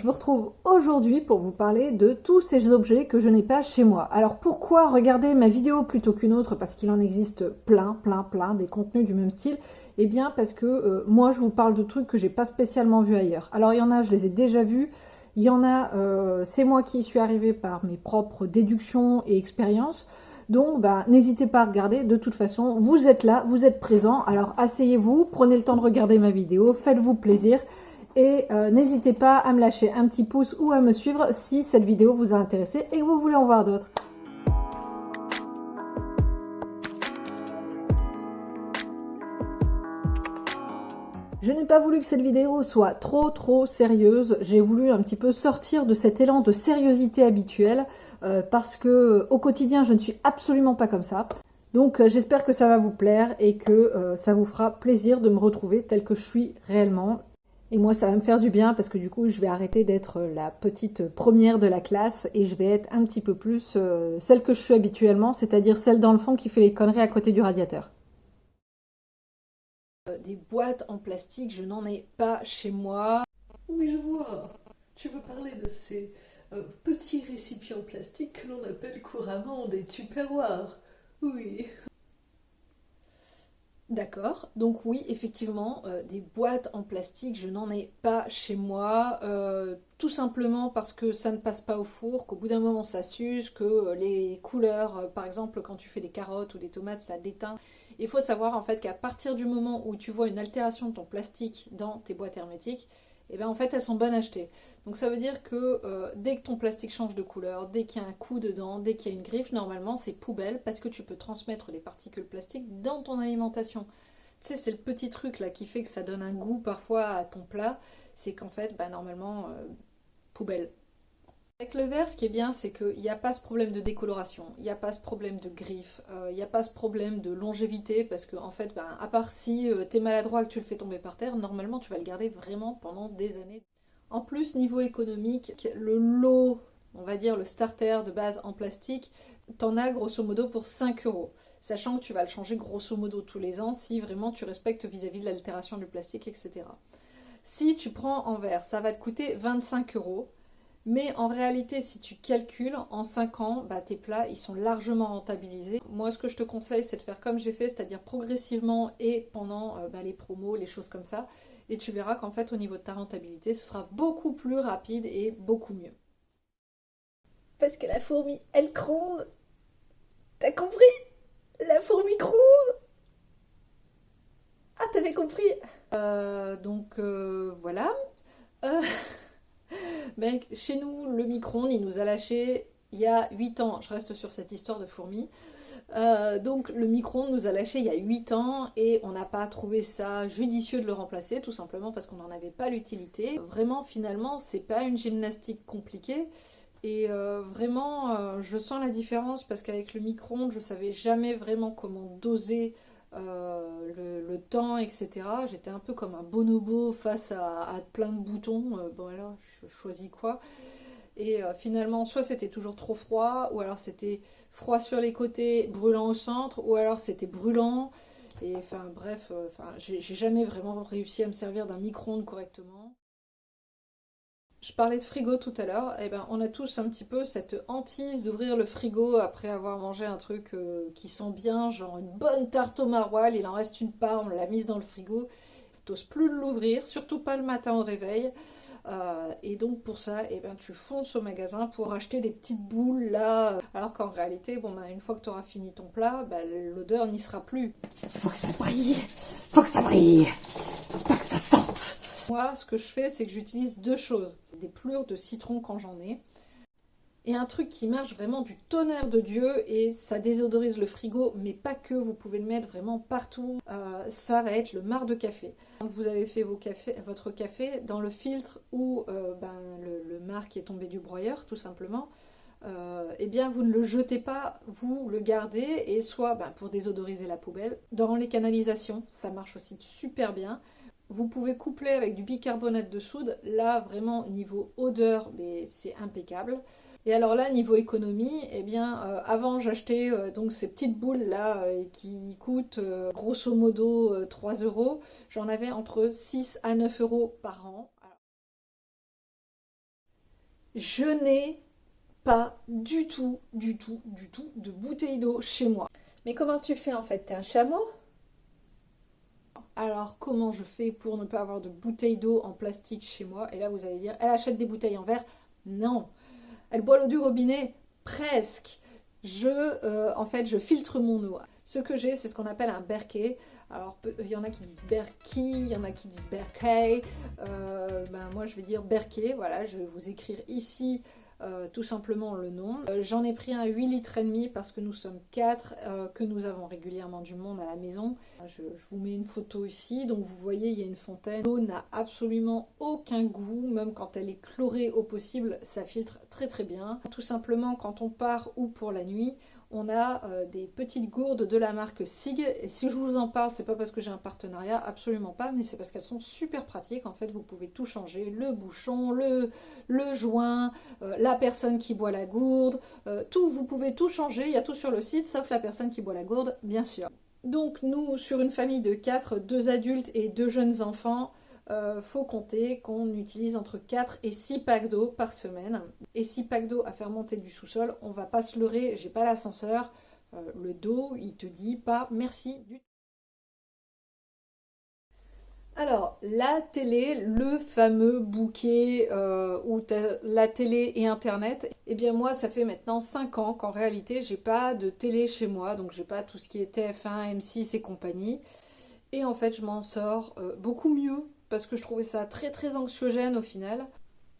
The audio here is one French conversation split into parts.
je me retrouve aujourd'hui pour vous parler de tous ces objets que je n'ai pas chez moi. Alors pourquoi regarder ma vidéo plutôt qu'une autre? Parce qu'il en existe plein, des contenus du même style. Eh bien parce que moi je vous parle de trucs que j'ai pas spécialement vus ailleurs. Alors il y en a, je les ai déjà vus. Il y en a, c'est moi qui y suis arrivée par mes propres déductions et expériences. Donc, n'hésitez pas à regarder. De toute façon, vous êtes là, vous êtes présent. Alors, asseyez-vous, prenez le temps de regarder ma vidéo, faites-vous plaisir. Et n'hésitez pas à me lâcher un petit pouce ou à me suivre si cette vidéo vous a intéressé et que vous voulez en voir d'autres. Je n'ai pas voulu que cette vidéo soit trop sérieuse, j'ai voulu un petit peu sortir de cet élan de sérieuxité habituelle parce que au quotidien je ne suis absolument pas comme ça. Donc j'espère que ça va vous plaire et que ça vous fera plaisir de me retrouver telle que je suis réellement. Et moi ça va me faire du bien parce que du coup je vais arrêter d'être la petite première de la classe et je vais être un petit peu plus celle que je suis habituellement, c'est-à-dire celle dans le fond qui fait les conneries à côté du radiateur. Des boîtes en plastique, je n'en ai pas chez moi. Oui, je vois. Tu veux parler de ces petits récipients plastiques que l'on appelle couramment des tupperwares. Oui. D'accord, donc oui, effectivement, des boîtes en plastique, je n'en ai pas chez moi, tout simplement parce que ça ne passe pas au four, qu'au bout d'un moment ça s'use, que les couleurs, par exemple quand tu fais des carottes ou des tomates, ça déteint. Il faut savoir en fait qu'à partir du moment où tu vois une altération de ton plastique dans tes boîtes hermétiques, eh bien en fait elles sont bonnes à acheter. Donc ça veut dire que dès que ton plastique change de couleur, dès qu'il y a un coup dedans, dès qu'il y a une griffe, normalement c'est poubelle parce que tu peux transmettre les particules plastiques dans ton alimentation. Tu sais, c'est le petit truc là qui fait que ça donne un goût parfois à ton plat, c'est qu'en fait, normalement, poubelle. Avec le verre, ce qui est bien, c'est qu'il n'y a pas ce problème de décoloration, il n'y a pas ce problème de griffe, il n'y a pas ce problème de longévité, parce que en fait, à part si t'es maladroit et que tu le fais tomber par terre, normalement tu vas le garder vraiment pendant des années. En plus, niveau économique, le lot, on va dire le starter de base en plastique, t'en as grosso modo pour 5 euros. Sachant que tu vas le changer grosso modo tous les ans si vraiment tu respectes vis-à-vis de l'altération du plastique, etc. Si tu prends en verre, ça va te coûter 25 euros. Mais en réalité, si tu calcules, en 5 ans, tes plats, ils sont largement rentabilisés. Moi, ce que je te conseille, c'est de faire comme j'ai fait, c'est-à-dire progressivement et pendant les promos, les choses comme ça. Et tu verras qu'en fait, au niveau de ta rentabilité, ce sera beaucoup plus rapide et beaucoup mieux. Parce que la fourmi, elle gronde. T'as compris? La fourmi gronde. Ah, t'avais compris? Voilà. Euh, Mec, chez nous, le micro-ondes, il nous a lâché il y a 8 ans. Je reste sur cette histoire de fourmis. Donc le micro-ondes nous a lâché il y a 8 ans et on n'a pas trouvé ça judicieux de le remplacer, tout simplement parce qu'on n'en avait pas l'utilité. Vraiment, finalement, c'est pas une gymnastique compliquée. Et vraiment, je sens la différence parce qu'avec le micro-ondes, je savais jamais vraiment comment doser le temps, etc. J'étais un peu comme un bonobo face à plein de boutons. Bon alors, je choisis quoi? Et finalement, soit c'était toujours trop froid, ou alors c'était froid sur les côtés, brûlant au centre, ou alors c'était brûlant. Et enfin bref, j'ai jamais vraiment réussi à me servir d'un micro-ondes correctement. Je parlais de frigo tout à l'heure, et ben on a tous un petit peu cette hantise d'ouvrir le frigo après avoir mangé un truc qui sent bien, genre une bonne tarte au maroilles, il en reste une part, on l'a mise dans le frigo, t'oses plus l'ouvrir, surtout pas le matin au réveil. Et donc pour ça, eh ben, tu fonces au magasin pour acheter des petites boules là. Alors qu'en réalité, une fois que tu auras fini ton plat, l'odeur n'y sera plus. Faut que ça brille. Faut que ça brille. Pas que ça sente. Moi, ce que je fais, c'est que j'utilise deux choses. Des pelures de citron quand j'en ai. Et un truc qui marche vraiment du tonnerre de Dieu et ça désodorise le frigo, mais pas que, vous pouvez le mettre vraiment partout. Ça va être le marc de café. Quand vous avez fait votre café dans le filtre ou le marc qui est tombé du broyeur, tout simplement, eh bien vous ne le jetez pas, vous le gardez et soit pour désodoriser la poubelle. Dans les canalisations, ça marche aussi super bien. Vous pouvez coupler avec du bicarbonate de soude. Là, vraiment, niveau odeur, mais c'est impeccable. Et alors là, niveau économie, eh bien, avant j'achetais donc ces petites boules là qui coûtent grosso modo 3 euros. J'en avais entre 6 à 9 euros par an. Je n'ai pas du tout de bouteille d'eau chez moi. Mais comment tu fais en fait? T'es un chameau? Alors comment je fais pour ne pas avoir de bouteille d'eau en plastique chez moi? Et là vous allez dire, elle achète des bouteilles en verre? Non. Elle boit l'eau du robinet? Presque. En fait, je filtre mon eau. Ce que j'ai, c'est ce qu'on appelle un berquet. Alors, il y en a qui disent berki, il y en a qui disent berkei. Moi, je vais dire berquet. Voilà, je vais vous écrire ici tout simplement le nom. J'en ai pris un 8 litres et demi parce que nous sommes 4, que nous avons régulièrement du monde à la maison. Je vous mets une photo ici. Donc, vous voyez, il y a une fontaine. L'eau n'a absolument aucun goût, même quand elle est chlorée au possible, ça filtre très très bien. Tout simplement, quand on part ou pour la nuit, on a des petites gourdes de la marque Sig. Et si je vous en parle, c'est pas parce que j'ai un partenariat, absolument pas, mais c'est parce qu'elles sont super pratiques. En fait, vous pouvez tout changer, le bouchon, le joint, la personne qui boit la gourde, tout, vous pouvez tout changer. Il y a tout sur le site, sauf la personne qui boit la gourde, bien sûr. Donc nous, sur une famille de 4, 2 adultes et 2 jeunes enfants, faut compter qu'on utilise entre 4 et 6 packs d'eau par semaine. Et 6 packs d'eau à faire monter du sous-sol, on va pas se leurrer, j'ai pas l'ascenseur. Le dos, il te dit pas merci du tout. Alors, la télé, le fameux bouquet où t'as la télé et Internet, eh bien moi, ça fait maintenant 5 ans qu'en réalité, j'ai pas de télé chez moi, donc j'ai pas tout ce qui est TF1, M6 et compagnie. Et en fait, je m'en sors beaucoup mieux parce que je trouvais ça très très anxiogène au final.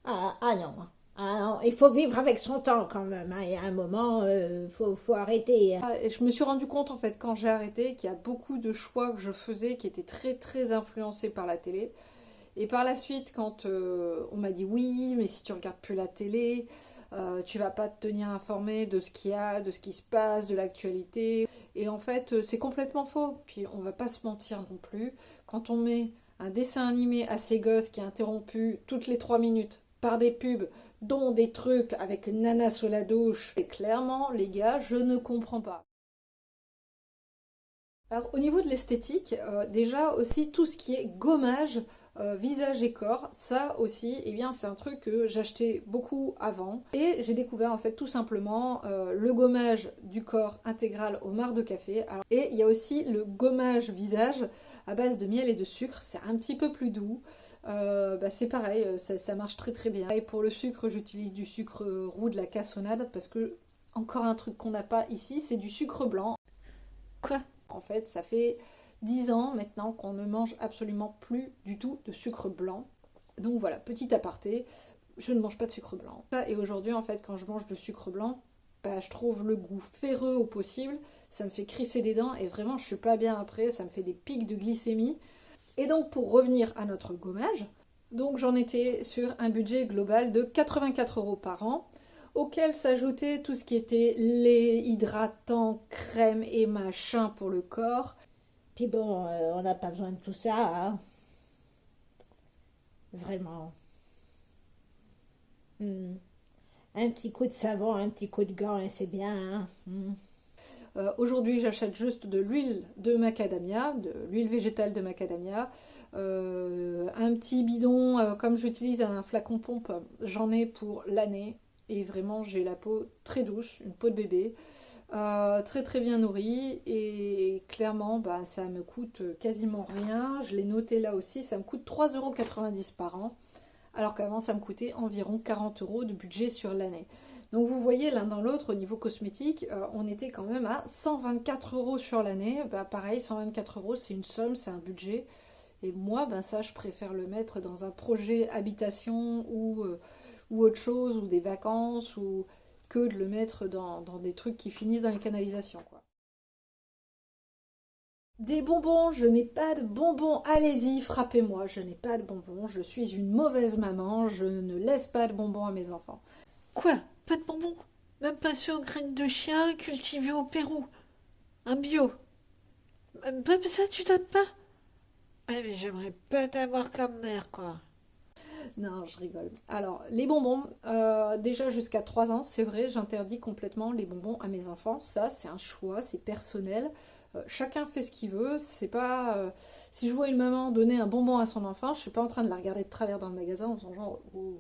Non. Ah non, il faut vivre avec son temps quand même, hein. Il y a un moment, faut arrêter, hein. Et je me suis rendu compte en fait quand j'ai arrêté qu'il y a beaucoup de choix que je faisais qui étaient très très influencés par la télé. Et par la suite, quand on m'a dit oui, mais si tu regardes plus la télé, tu vas pas te tenir informé de ce qu'il y a, de ce qui se passe, de l'actualité. Et en fait, c'est complètement faux. Puis on va pas se mentir non plus. Quand on met un dessin animé à ses gosses qui est interrompu toutes les 3 minutes par des pubs, dont des trucs avec nana sous la douche, et clairement, les gars, je ne comprends pas. Alors au niveau de l'esthétique, déjà aussi tout ce qui est gommage, visage et corps, ça aussi, eh bien c'est un truc que j'achetais beaucoup avant. Et j'ai découvert en fait tout simplement le gommage du corps intégral au marc de café. Alors, et il y a aussi le gommage visage à base de miel et de sucre, c'est un petit peu plus doux. C'est pareil, ça marche très très bien. Et pour le sucre, j'utilise du sucre roux de la cassonade parce que, encore un truc qu'on n'a pas ici, c'est du sucre blanc. Quoi? En fait, ça fait 10 ans maintenant qu'on ne mange absolument plus du tout de sucre blanc. Donc voilà, petit aparté, je ne mange pas de sucre blanc. Et aujourd'hui, en fait, quand je mange de sucre blanc, je trouve le goût ferreux au possible. Ça me fait crisser des dents et vraiment, je suis pas bien après. Ça me fait des pics de glycémie. Et donc, pour revenir à notre gommage, donc j'en étais sur un budget global de 84 € par an, auquel s'ajoutait tout ce qui était lait, hydratant, crème et machin pour le corps. Puis bon, on n'a pas besoin de tout ça, hein. Vraiment. Hmm. Un petit coup de savon, un petit coup de gant, et c'est bien, hein. Aujourd'hui, j'achète juste de l'huile de macadamia, de l'huile végétale de macadamia. Un petit bidon, comme j'utilise un flacon pompe, j'en ai pour l'année. Et vraiment, j'ai la peau très douce, une peau de bébé, très très bien nourrie. Et clairement, ça me coûte quasiment rien. Je l'ai noté là aussi, ça me coûte 3,90 € par an. Alors qu'avant, ça me coûtait environ 40 € de budget sur l'année. Donc vous voyez, l'un dans l'autre, au niveau cosmétique, on était quand même à 124 € sur l'année. Pareil, 124 €, c'est une somme, c'est un budget. Et moi, ça, je préfère le mettre dans un projet habitation ou autre chose, ou des vacances, ou que de le mettre dans des trucs qui finissent dans les canalisations, quoi. Des bonbons, je n'ai pas de bonbons, allez-y, frappez-moi, je n'ai pas de bonbons, je suis une mauvaise maman, je ne laisse pas de bonbons à mes enfants. Quoi? Pas de bonbons? Même pas ceux aux graines de chien cultivés au Pérou? Un bio? Même ça, tu donnes pas? Ouais, mais j'aimerais pas t'avoir comme mère, quoi. Non, je rigole. Alors, les bonbons, déjà jusqu'à 3 ans, c'est vrai, j'interdis complètement les bonbons à mes enfants. Ça, c'est un choix, c'est personnel. Chacun fait ce qu'il veut. C'est pas. Si je vois une maman donner un bonbon à son enfant, je suis pas en train de la regarder de travers dans le magasin en faisant genre. Oh.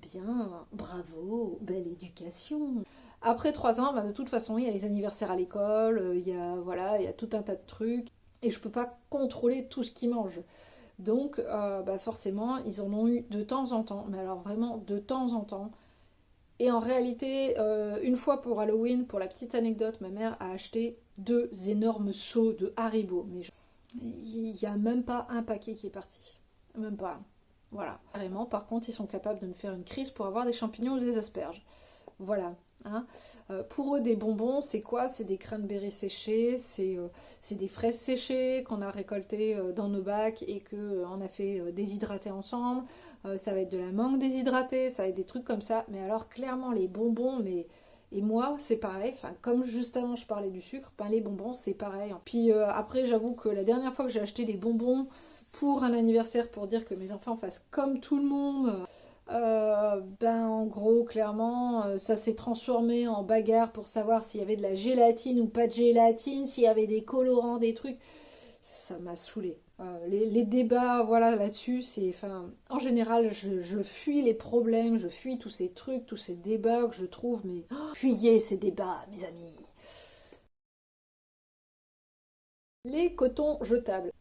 Bien, bravo, belle éducation. Après 3 ans, bah, de toute façon, il y a les anniversaires à l'école, voilà, il y a tout un tas de trucs, et je peux pas contrôler tout ce qu'ils mangent. Donc, bah, forcément, ils en ont eu de temps en temps, mais alors vraiment de temps en temps. Et en réalité, une fois pour Halloween, pour la petite anecdote, ma mère a acheté 2 énormes seaux de Haribo. Mais il n'y a même pas un paquet qui est parti. Même pas un. Voilà. Carrément, par contre, ils sont capables de me faire une crise pour avoir des champignons ou des asperges. Voilà. Hein. Pour eux, des bonbons, c'est quoi? C'est des cranberries séchées, c'est des fraises séchées qu'on a récoltées dans nos bacs et qu'on a fait déshydrater ensemble. Ça va être de la mangue déshydratée, ça va être des trucs comme ça. Mais alors, clairement, les bonbons, mais... Et moi, c'est pareil. Enfin, comme juste avant, je parlais du sucre, ben, les bonbons, c'est pareil. Puis après, j'avoue que la dernière fois que j'ai acheté des bonbons pour un anniversaire, pour dire que mes enfants fassent comme tout le monde... ben en gros clairement ça s'est transformé en bagarre pour savoir s'il y avait de la gélatine ou pas de gélatine, s'il y avait des colorants, des trucs, ça m'a saoulé. Les débats voilà là-dessus, c'est enfin en général je fuis les problèmes, je fuis tous ces trucs, tous ces débats que je trouve mais fuyez ces débats mes amis. Les cotons jetables.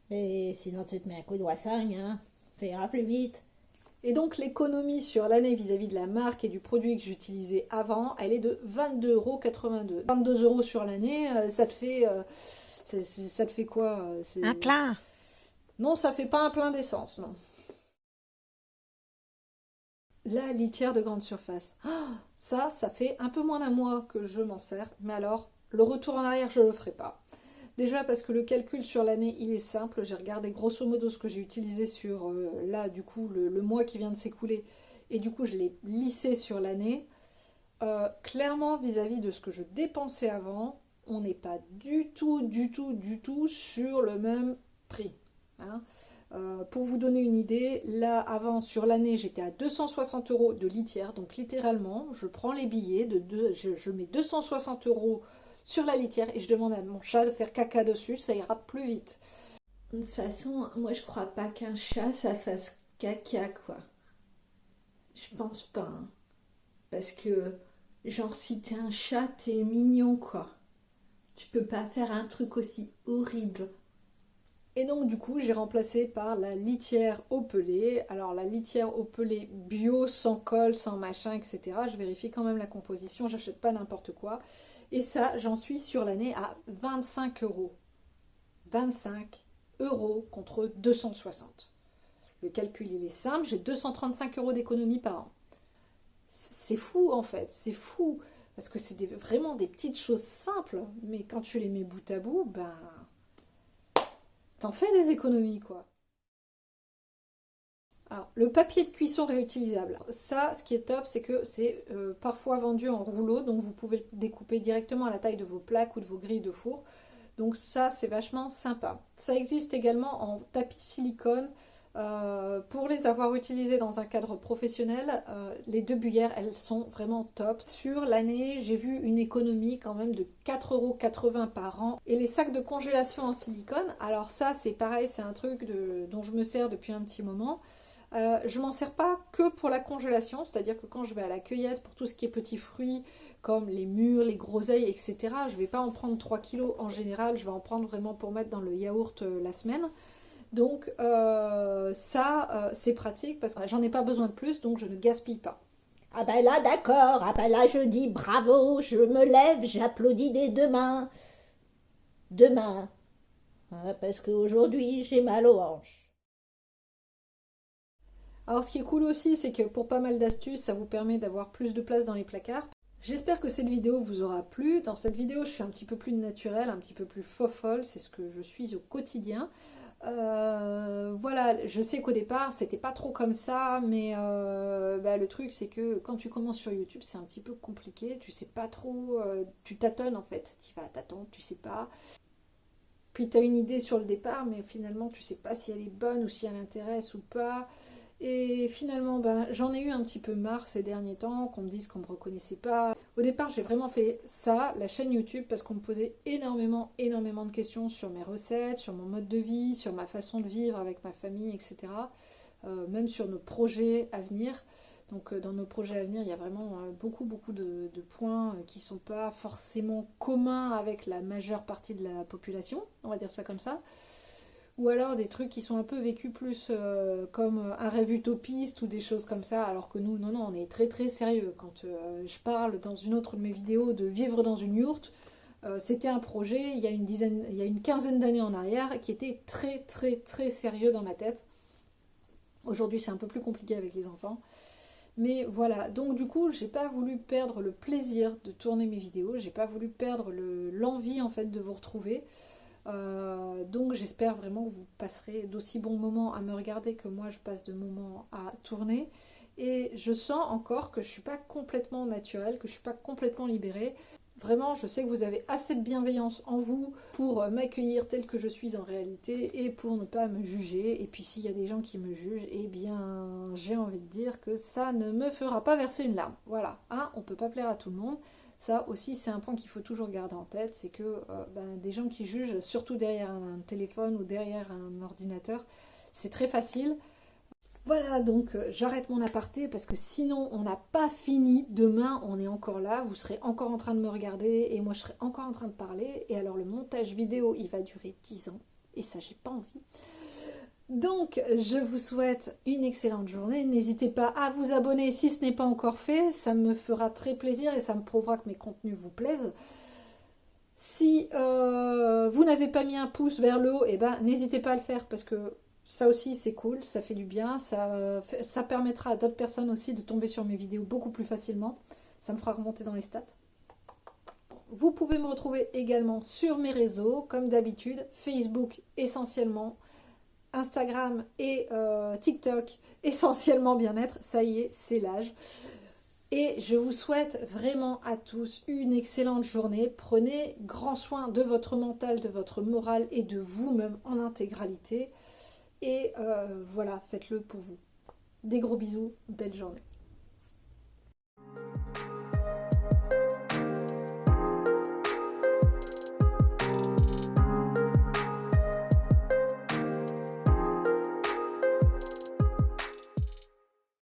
Mais sinon, tu te mets un coup de wassagne, hein. Ça ira plus vite. Et donc l'économie sur l'année vis-à-vis de la marque et du produit que j'utilisais avant, elle est de 22,82 €. 22 € sur l'année, ça te fait... ça te fait quoi Un plein. Non, ça fait pas un plein d'essence, non. La litière de grande surface. Ça fait un peu moins d'un mois que je m'en sers. Mais alors, le retour en arrière, je le ferai pas. Déjà parce que le calcul sur l'année, il est simple. J'ai regardé grosso modo ce que j'ai utilisé sur, là, du coup, le mois qui vient de s'écouler. Et du coup, je l'ai lissé sur l'année. Clairement, vis-à-vis de ce que je dépensais avant, on n'est pas du tout sur le même prix. Hein. Pour vous donner une idée, là, avant, sur l'année, j'étais à 260 € de litière. Donc, littéralement, je prends les billets, je mets 260 € sur la litière et je demande à mon chat de faire caca dessus, ça ira plus vite. De toute façon, moi je crois pas qu'un chat ça fasse caca quoi. Je pense pas. Hein. Parce que, genre, si t'es un chat, t'es mignon quoi. Tu peux pas faire un truc aussi horrible. Et donc du coup j'ai remplacé par la litière au pelé. Alors la litière au pelé bio, sans colle, sans machin, etc. Je vérifie quand même la composition, j'achète pas n'importe quoi. Et ça, j'en suis sur l'année à 25 €. 25 € contre 260. Le calcul il est simple, j'ai 235 € d'économie par an. C'est fou en fait, c'est fou. Parce que c'est vraiment des petites choses simples, mais quand tu les mets bout à bout, ben... T'en fais des économies, quoi. Alors, le papier de cuisson réutilisable. Ça, ce qui est top, c'est que c'est parfois vendu en rouleau, donc vous pouvez le découper directement à la taille de vos plaques ou de vos grilles de four. Donc ça, c'est vachement sympa. Ça existe également en tapis silicone. Pour les avoir utilisés dans un cadre professionnel, les 2 buillères, elles sont vraiment top. Sur l'année, j'ai vu une économie quand même de 4,80 € par an. Et les sacs de congélation en silicone, alors ça c'est pareil, c'est un truc dont je me sers depuis un petit moment. Je m'en sers pas que pour la congélation, c'est-à-dire que quand je vais à la cueillette pour tout ce qui est petits fruits, comme les mûres, les groseilles, etc., je vais pas en prendre 3 kilos en général, je vais en prendre vraiment pour mettre dans le yaourt la semaine. Donc ça, c'est pratique parce que j'en ai pas besoin de plus, donc je ne gaspille pas. Ah ben là d'accord, ah ben là je dis bravo, je me lève, j'applaudis des deux mains. Deux mains. Ah, parce qu'aujourd'hui j'ai mal aux hanches. Alors ce qui est cool aussi, c'est que pour pas mal d'astuces, ça vous permet d'avoir plus de place dans les placards. J'espère que cette vidéo vous aura plu. Dans cette vidéo, je suis un petit peu plus naturelle, un petit peu plus fofolle, c'est ce que je suis au quotidien. Voilà, je sais qu'au départ c'était pas trop comme ça, mais le truc c'est que quand tu commences sur YouTube c'est un petit peu compliqué, tu sais pas trop, tu tâtonnes en fait, tu vas à tâtons, tu sais pas. Puis tu as une idée sur le départ, mais finalement tu sais pas si elle est bonne ou si elle intéresse ou pas. Et finalement, j'en ai eu un petit peu marre ces derniers temps, qu'on me dise qu'on me reconnaissait pas. Au départ, j'ai vraiment fait ça, la chaîne YouTube, parce qu'on me posait énormément de questions sur mes recettes, sur mon mode de vie, sur ma façon de vivre avec ma famille, etc. Même sur nos projets à venir. Donc dans nos projets à venir, il y a vraiment beaucoup de points qui ne sont pas forcément communs avec la majeure partie de la population, on va dire ça comme ça. Ou alors des trucs qui sont un peu vécus plus comme un rêve utopiste ou des choses comme ça, alors que nous, non, on est très très sérieux. Quand je parle dans une autre de mes vidéos de vivre dans une yourte, c'était un projet il y a une quinzaine d'années en arrière qui était très très très sérieux dans ma tête. Aujourd'hui c'est un peu plus compliqué avec les enfants. Mais voilà, donc du coup j'ai pas voulu perdre le plaisir de tourner mes vidéos, j'ai pas voulu perdre l'envie en fait de vous retrouver. Donc j'espère vraiment que vous passerez d'aussi bons moments à me regarder que moi je passe de moments à tourner. Et je sens encore que je suis pas complètement naturelle, que je suis pas complètement libérée. Vraiment, je sais que vous avez assez de bienveillance en vous pour m'accueillir telle que je suis en réalité et pour ne pas me juger. Et puis s'il y a des gens qui me jugent, eh bien j'ai envie de dire que ça ne me fera pas verser une larme. Voilà, hein, on peut pas plaire à tout le monde. Ça aussi c'est un point qu'il faut toujours garder en tête, c'est que des gens qui jugent, surtout derrière un téléphone ou derrière un ordinateur, c'est très facile. Voilà, donc j'arrête mon aparté parce que sinon on n'a pas fini. Demain on est encore là, vous serez encore en train de me regarder et moi je serai encore en train de parler. Et alors le montage vidéo il va durer 10 ans et ça j'ai pas envie. Donc je vous souhaite une excellente journée. N'hésitez pas à vous abonner si ce n'est pas encore fait, ça me fera très plaisir et ça me prouvera que mes contenus vous plaisent. Si vous n'avez pas mis un pouce vers le haut, eh ben, n'hésitez pas à le faire parce que ça aussi c'est cool, ça fait du bien, ça permettra à d'autres personnes aussi de tomber sur mes vidéos beaucoup plus facilement. Ça me fera remonter dans les stats. Vous pouvez me retrouver également sur mes réseaux, comme d'habitude, Facebook essentiellement, Instagram et TikTok essentiellement bien-être, ça y est, c'est l'âge. Et je vous souhaite vraiment à tous une excellente journée. Prenez grand soin de votre mental, de votre morale et de vous-même en intégralité. Et voilà, faites-le pour vous. Des gros bisous, belle journée.